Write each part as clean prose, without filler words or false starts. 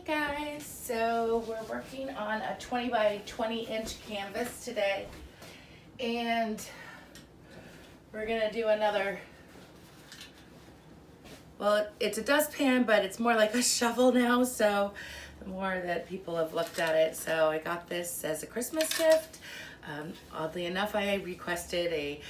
Guys, so we're working on a 20 by 20 inch canvas today, and we're gonna do another, well, it's a dustpan, but it's more like a shovel now, so the more that people have looked at it. So I got this as a Christmas gift. Oddly enough, I requested a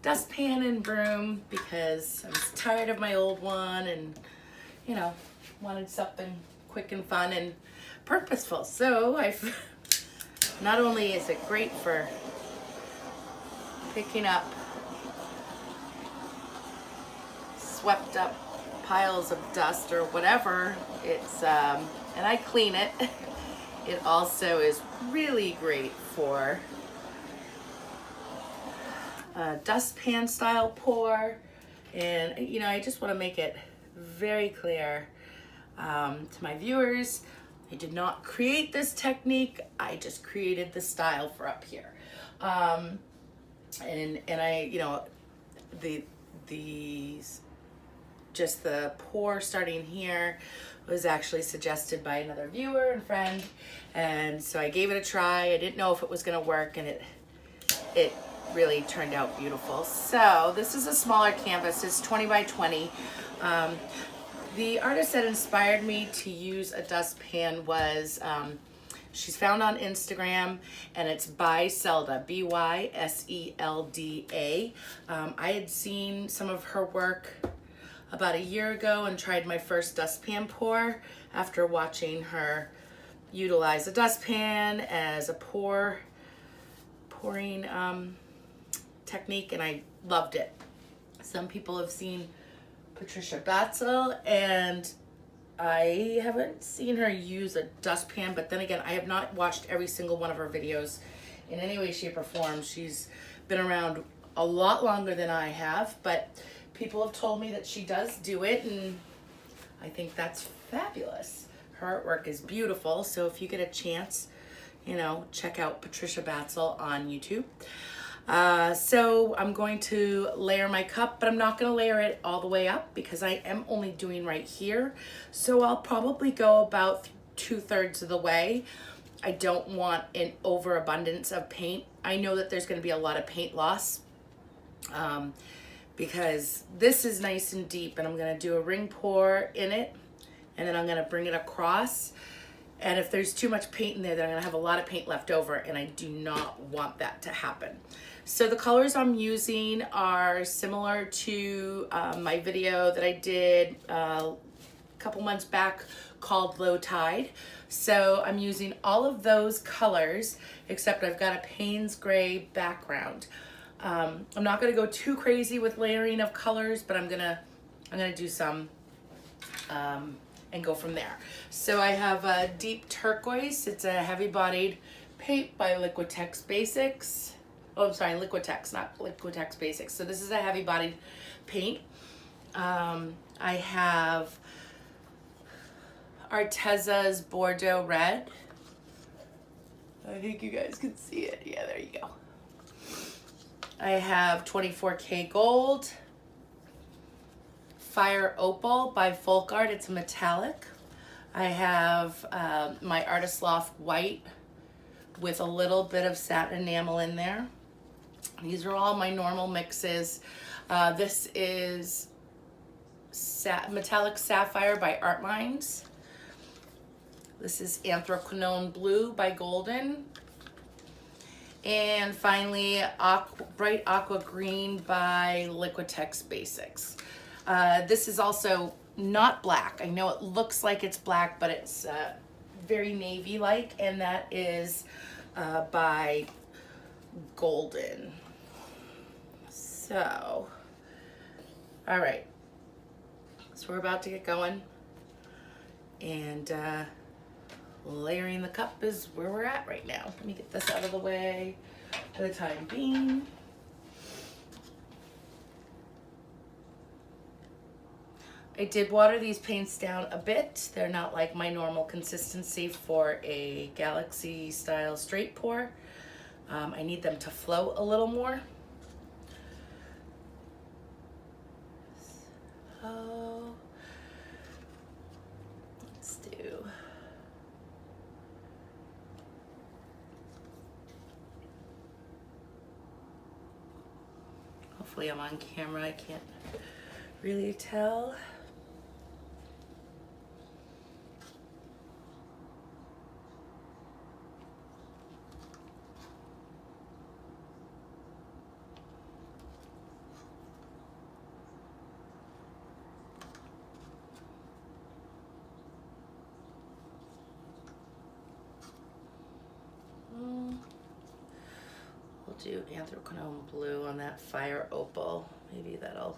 dustpan and broom because I was tired of my old one and, you know, wanted something quick and fun and purposeful. So I've, not only is it great for picking up swept up piles of dust or whatever, it's and I clean it. It also is really great for dustpan style pour. And you know, I just want to make it very clear to my viewers, I did not create this technique, I just created the style for up here. And I, you know, just the pour starting here was actually suggested by another viewer and friend, and so I gave it a try. I didn't know if it was going to work, and it really turned out beautiful. So this is a smaller canvas. It's 20 by 20. The artist that inspired me to use a dustpan was, she's found on Instagram, and it's by Selda, B-Y-S-E-L-D-A. I had seen some of her work about a year ago and tried my first dustpan pour after watching her utilize a dustpan as a pouring technique, and I loved it. Some people have seen Patricia Batzel, and I haven't seen her use a dustpan, but then again, I have not watched every single one of her videos in any way, shape, or form. She's been around a lot longer than I have, but people have told me that she does do it, and I think that's fabulous. Her artwork is beautiful, so if you get a chance, you know, check out Patricia Batzel on YouTube. So I'm going to layer my cup, but I'm not going to layer it all the way up because I am only doing right here. So I'll probably go about 2/3 of the way. I don't want an overabundance of paint. I know that there's going to be a lot of paint loss because this is nice and deep, and I'm going to do a ring pour in it, and then I'm going to bring it across. And if there's too much paint in there, then I'm gonna have a lot of paint left over, and I do not want that to happen. So the colors I'm using are similar to my video that I did a couple months back called Low Tide. So I'm using all of those colors, except I've got a Payne's Gray background. I'm not gonna go too crazy with layering of colors, but I'm gonna do some and go from there. So I have a deep turquoise. It's a heavy-bodied paint by Liquitex Basics. Oh, I'm sorry, Liquitex, not Liquitex Basics. So this is a heavy-bodied paint. I have Arteza's Bordeaux Red. I think you guys can see it. Yeah, there you go. I have 24K Gold. Fire Opal by Folk Art. It's a metallic. I have my Artist Loft White with a little bit of satin enamel in there. These are all my normal mixes. This is Metallic Sapphire by Art Lines. This is Anthraquinone Blue by Golden. And finally, Bright Aqua Green by Liquitex Basics. This is also not black. I know it looks like it's black, but it's very navy-like, and that is by Golden. So, all right. So we're about to get going, and layering the cup is where we're at right now. Let me get this out of the way for the time being. I did water these paints down a bit. They're not like my normal consistency for a Galaxy style straight pour. I need them to flow a little more. So let's do Hopefully I'm on camera, I can't really tell. We'll do anthracone blue on that fire opal. Maybe that'll.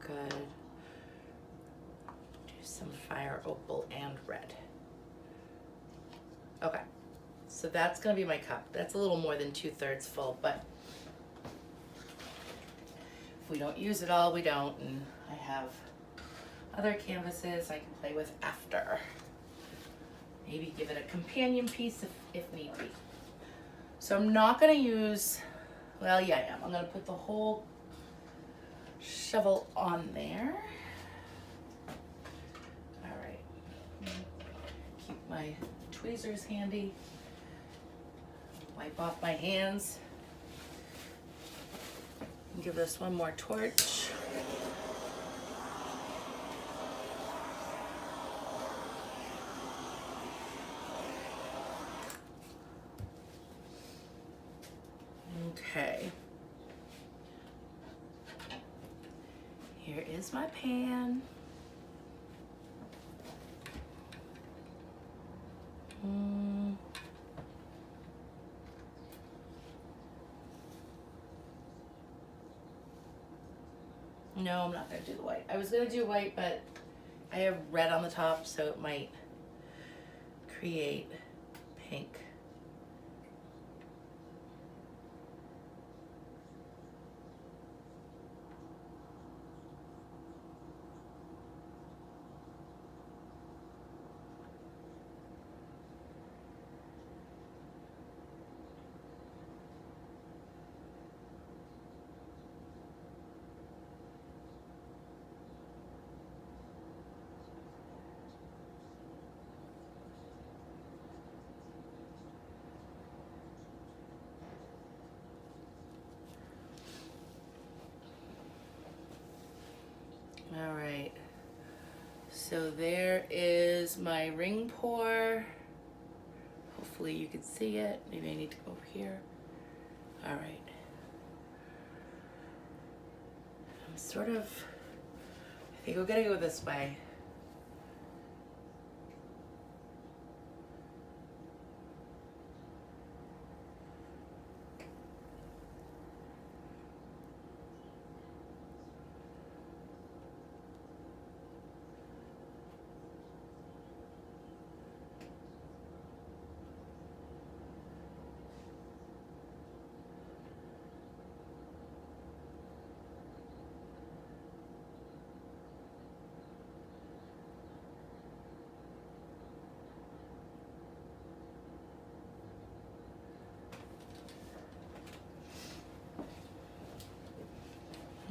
Good. Do some fire opal and red. Okay, so that's gonna be my cup. That's a little more than 2/3 full, but if we don't use it all, we don't, and I have other canvases I can play with after. Maybe give it a companion piece if need be. So I'm not gonna use, well, yeah, I am. I'm gonna put the whole shovel on there. All right. Keep my tweezers handy. Wipe off my hands. Give this one more torch. Okay. Here is my pan. No, I'm not gonna do the white. I was gonna do white, but I have red on the top, so it might create pink. All right, so there is my ring pour. Hopefully you can see it. Maybe I need to go over here. All right. I'm sort of, I think we're gonna go this way.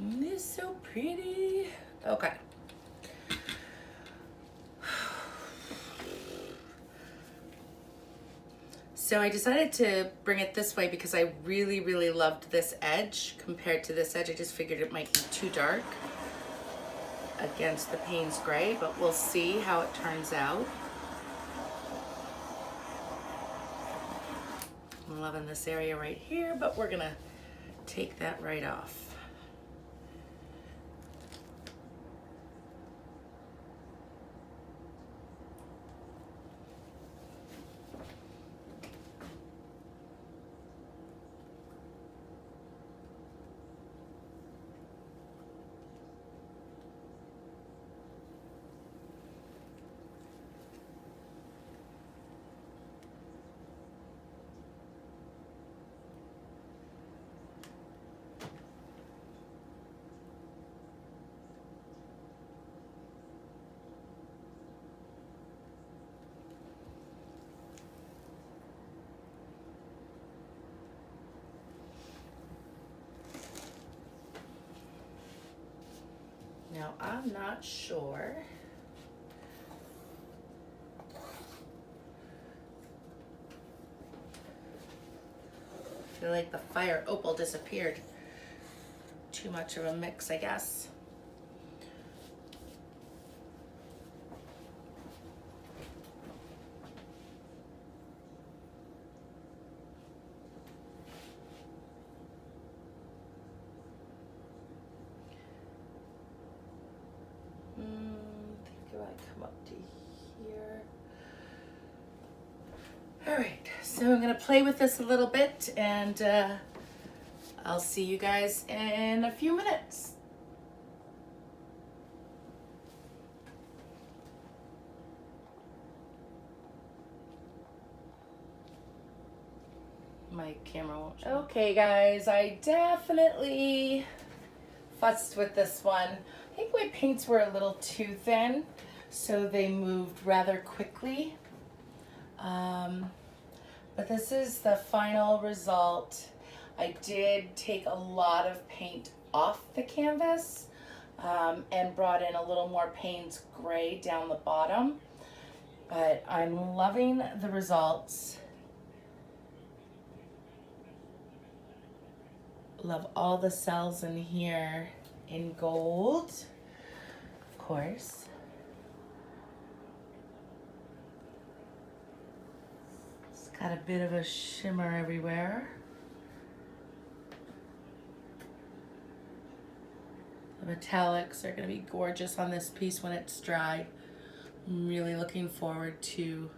Isn't this so pretty? Okay. So I decided to bring it this way because I really, really loved this edge compared to this edge. I just figured it might be too dark against the Payne's Gray, but we'll see how it turns out. I'm loving this area right here, but we're gonna take that right off. Now, I'm not sure. I feel like the fire opal disappeared. Too much of a mix, I guess. I come up to here. All right, so I'm gonna play with this a little bit, and I'll see you guys in a few minutes. My camera won't show. Okay guys, I definitely fussed with this one. I think my paints were a little too thin, so they moved rather quickly. But this is the final result. I did take a lot of paint off the canvas and brought in a little more Payne's Gray down the bottom. But I'm loving the results. Love all the cells in here in gold, of course. It's got a bit of a shimmer everywhere. The metallics are going to be gorgeous on this piece when it's dry. I'm really looking forward to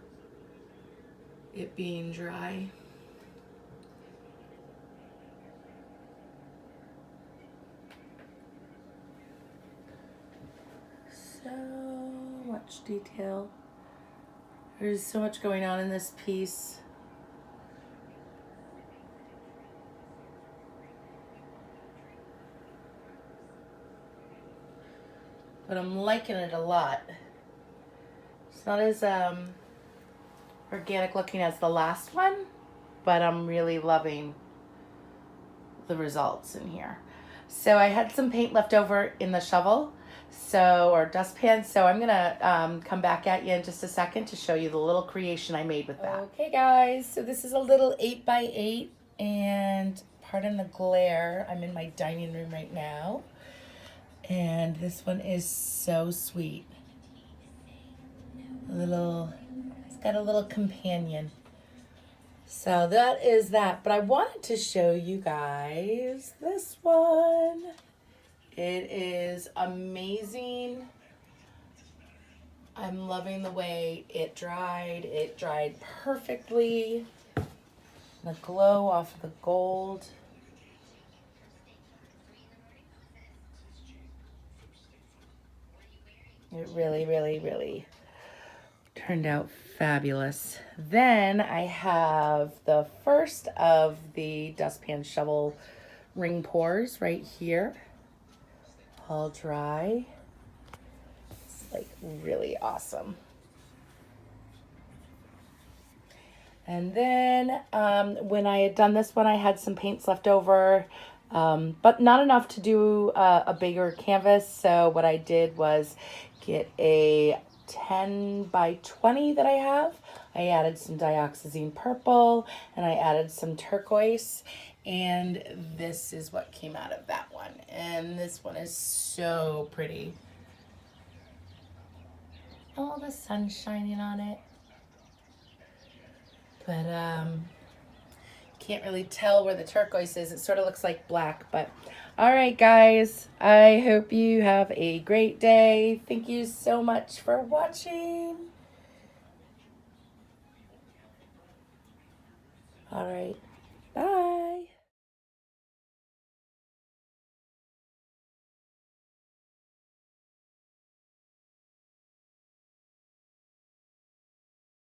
it being dry. So much detail. There's so much going on in this piece. But I'm liking it a lot. It's not as organic looking as the last one, but I'm really loving the results in here. So I had some paint left over in the shovel, or dustpan, so I'm gonna come back at you in just a second to show you the little creation I made with that. Okay guys, so this is a little 8x8, and pardon the glare, I'm in my dining room right now, and this one is so sweet. It's got a little companion. So that is that, but I wanted to show you guys this one. It is amazing. I'm loving the way it dried. It dried perfectly. The glow off of the gold. It really, really, really turned out fabulous. Then I have the first of the dustpan shovel ring pours right here. All dry. It's like really awesome. And then when I had done this one, I had some paints left over, but not enough to do a bigger canvas. So what I did was get a 10 by 20 that I have. I added some dioxazine purple and I added some turquoise, and this is what came out of that one. And this one is so pretty. Oh, the sun's shining on it. But can't really tell where the turquoise is. It sort of looks like black, but all right guys, I hope you have a great day. Thank you so much for watching. All right.